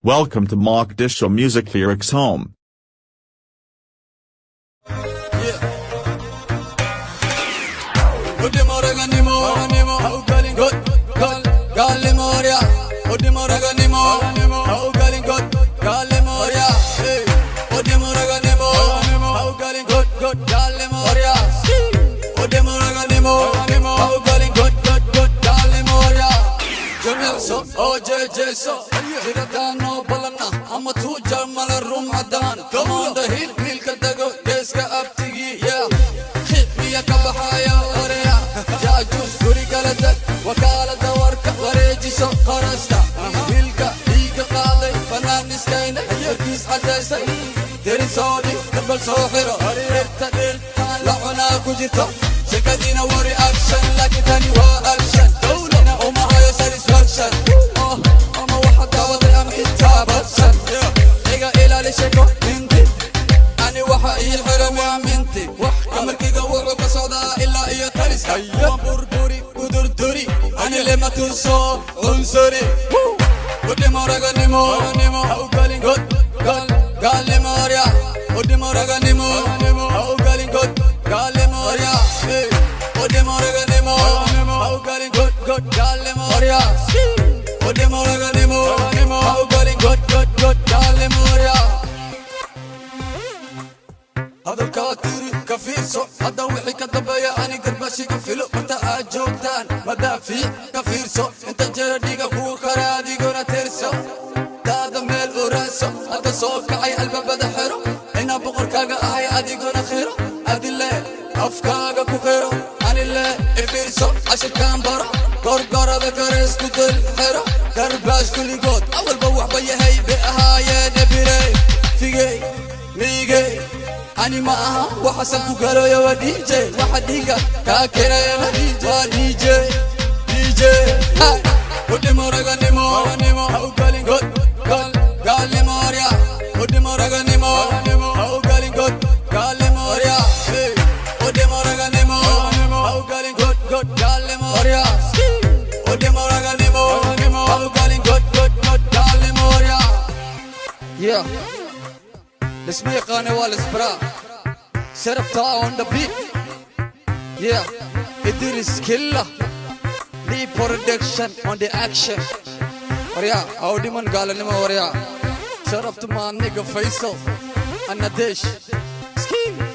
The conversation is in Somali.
Welcome to Mock Disho Music Lyrics Home. Oh JJ so no balana I'm a two jamal room adan come on the hill kadago deska abtigi yeah hit me ya kabahaya oreya ya jus guri kaladak wakala dawarka wareji so qarasta hilka higa qaaday fananis kayna yarkis adaysa deri sodi qabal sooxiro irta la una kujito shakadina wari action lakitani wa action dawlana uma hayo satisfaction so unsuri udi moraga nimo au galin god galle moria udi moraga nimo au galin god galle moria udi moraga nimo au galin god galle moria udi moraga nimo au galin god galle moria هذا الكواتير كفيسو هذا وحي كدبايا أنا قرباشي كفيلو متى أجوكتان مدافي كفيرسو انت جرديك كو كرادي قونا ترسو هذا ميل ورسو هذا صوك عي الباب دحرو انا بقر كاقا اهي ادي قونا خيرو ادي الليل افكاقا كو خيرو اني الليل افيرسو عشان كان برا قرقرة ذكرس كتل خيرو قرباش كل قوت اول بوح بيا هي بأهايا نبيري فيجي ميجي أني معها وحسن كقولوا يا ودي جي واحد ديكا كاكيرا يا ودي جي هاي ودي مورغا نيمو أو قالين قال لي موريا ودي مورغا نيمو أو قالين قال لي موريا ودي مورغا نيمو أو قالين قال لي موريا ودي مورغا نيمو أو قالين قال لي موريا yeah اسمي قاني والسبرا سربتا on the beat yeah Idris Killa Lee production on the action وريا أودي من قال لما وريا سربت مع نيجا فيصل الندش سكين